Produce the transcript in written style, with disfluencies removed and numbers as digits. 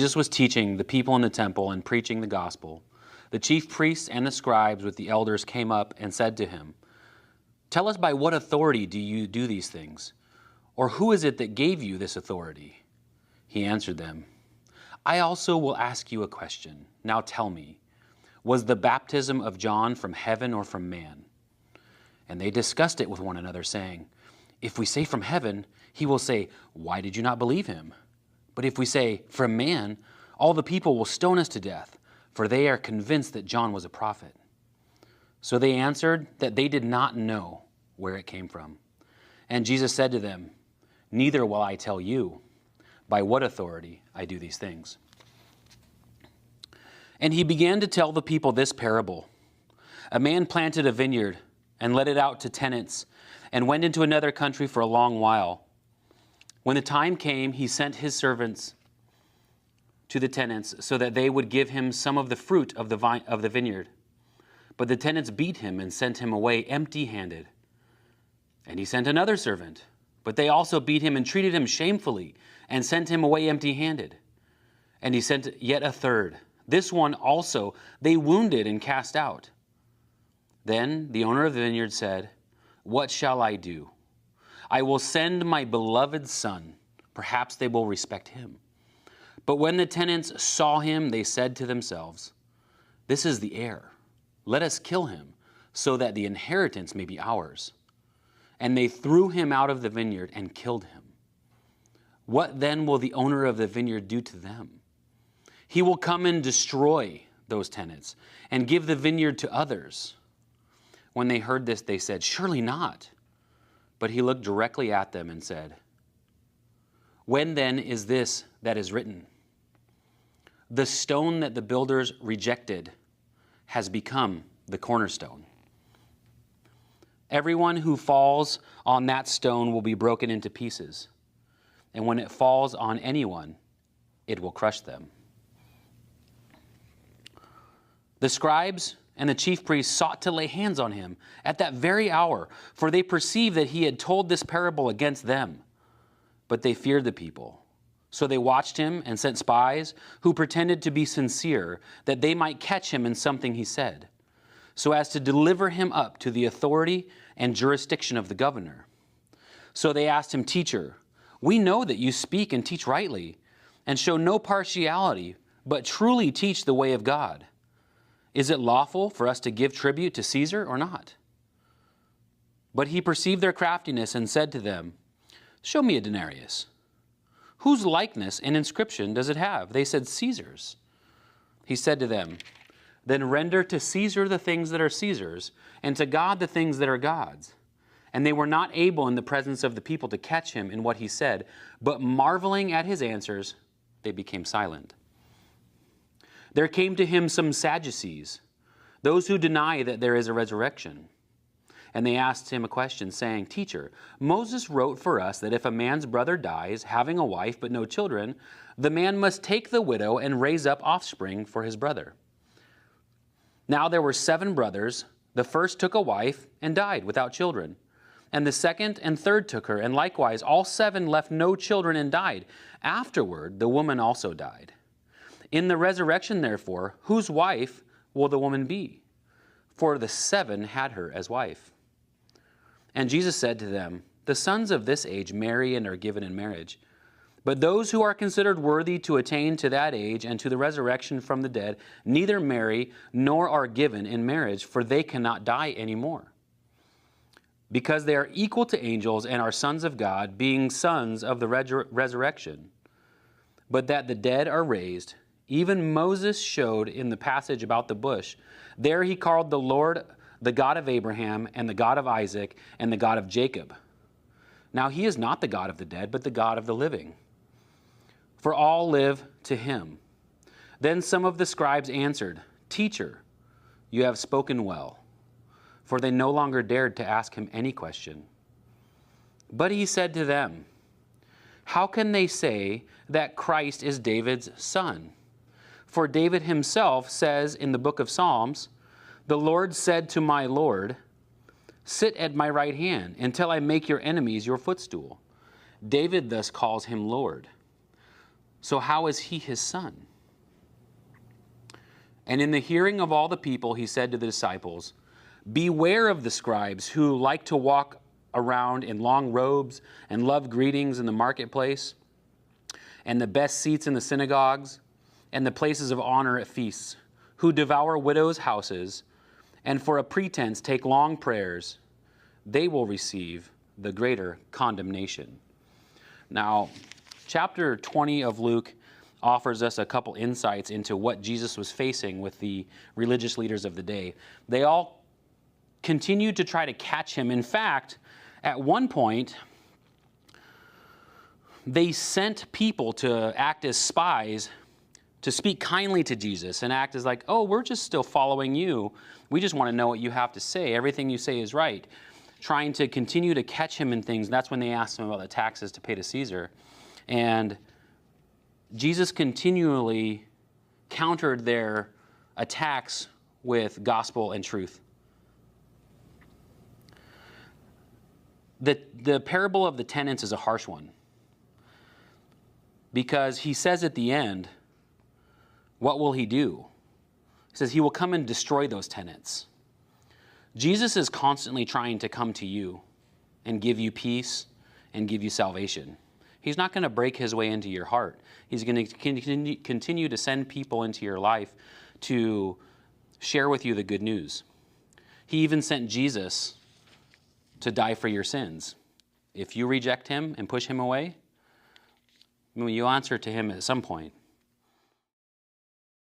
Jesus was teaching the people in the temple and preaching the gospel, the chief priests and the scribes with the elders came up and said to him, "Tell us, by what authority do you do these things? Or who is it that gave you this authority?" He answered them, "I also will ask you a question. Now tell me, was the baptism of John from heaven or from man?" And they discussed it with one another, saying, "If we say from heaven, he will say, 'Why did you not believe him?' But if we say, 'From man,' all the people will stone us to death, for they are convinced that John was a prophet." So they answered that they did not know where it came from. And Jesus said to them, "Neither will I tell you by what authority I do these things." And he began to tell the people this parable. A man planted a vineyard and let it out to tenants and went into another country for a long while. When the time came, he sent his servants to the tenants so that they would give him some of the fruit of the vineyard. But the tenants beat him and sent him away empty-handed. And he sent another servant, but they also beat him and treated him shamefully and sent him away empty-handed. And he sent yet a third. This one also they wounded and cast out. Then the owner of the vineyard said, "What shall I do? I will send my beloved son. Perhaps they will respect him." But when the tenants saw him, they said to themselves, "This is the heir. Let us kill him, so that the inheritance may be ours." And they threw him out of the vineyard and killed him. What then will the owner of the vineyard do to them? He will come and destroy those tenants and give the vineyard to others. When they heard this, they said, "Surely not." But he looked directly at them and said, "When then is this that is written? The stone that the builders rejected has become the cornerstone. Everyone who falls on that stone will be broken into pieces, and when it falls on anyone, it will crush them." The scribes and the chief priests sought to lay hands on him at that very hour, for they perceived that he had told this parable against them. But they feared the people. So they watched him and sent spies who pretended to be sincere, that they might catch him in something he said, so as to deliver him up to the authority and jurisdiction of the governor. So they asked him, "Teacher, we know that you speak and teach rightly, and show no partiality, but truly teach the way of God. Is it lawful for us to give tribute to Caesar or not?" But he perceived their craftiness and said to them, "Show me a denarius. Whose likeness and inscription does it have?" They said, "Caesar's." He said to them, "Then render to Caesar the things that are Caesar's, and to God the things that are God's." And they were not able in the presence of the people to catch him in what he said, but marveling at his answers, they became silent. There came to him some Sadducees, those who deny that there is a resurrection. And they asked him a question, saying, "Teacher, Moses wrote for us that if a man's brother dies, having a wife but no children, the man must take the widow and raise up offspring for his brother. Now there were 7 brothers. The first took a wife and died without children. And the second and third took her, and likewise all 7 left no children and died. Afterward, the woman also died. In the resurrection, therefore, whose wife will the woman be? For the 7 had her as wife." And Jesus said to them, "The sons of this age marry and are given in marriage. But those who are considered worthy to attain to that age and to the resurrection from the dead neither marry nor are given in marriage, for they cannot die anymore. Because they are equal to angels and are sons of God, being sons of the resurrection. But that the dead are raised, even Moses showed in the passage about the bush. There he called the Lord the God of Abraham and the God of Isaac and the God of Jacob. Now he is not the God of the dead, but the God of the living. For all live to him." Then some of the scribes answered, "Teacher, you have spoken well." For they no longer dared to ask him any question. But he said to them, "How can they say that Christ is David's son? For David himself says in the book of Psalms, 'The Lord said to my Lord, sit at my right hand until I make your enemies your footstool.' David thus calls him Lord. So how is he his son? And in the hearing of all the people, he said to the disciples, beware of the scribes who like to walk around in long robes and love greetings in the marketplace and the best seats in the synagogues and the places of honor at feasts, who devour widows' houses and for a pretense take long prayers. They will receive the greater condemnation. Now, chapter 20 of Luke offers us a couple insights into what Jesus was facing with the religious leaders of the day. They all continued to try to catch him. In fact, at one point, they sent people to act as spies to speak kindly to Jesus and act as like, oh, we're just still following you. We just want to know what you have to say. Everything you say is right. Trying to continue to catch him in things. That's when they asked him about the taxes to pay to Caesar. And Jesus continually countered their attacks with gospel and truth. The parable of the tenants is a harsh one, because he says at the end, what will he do? He says he will come and destroy those tenants. Jesus is constantly trying to come to you and give you peace and give you salvation. He's not going to break his way into your heart. He's going to continue to send people into your life to share with you the good news. He even sent Jesus to die for your sins. If you reject him and push him away, you'll answer to him at some point.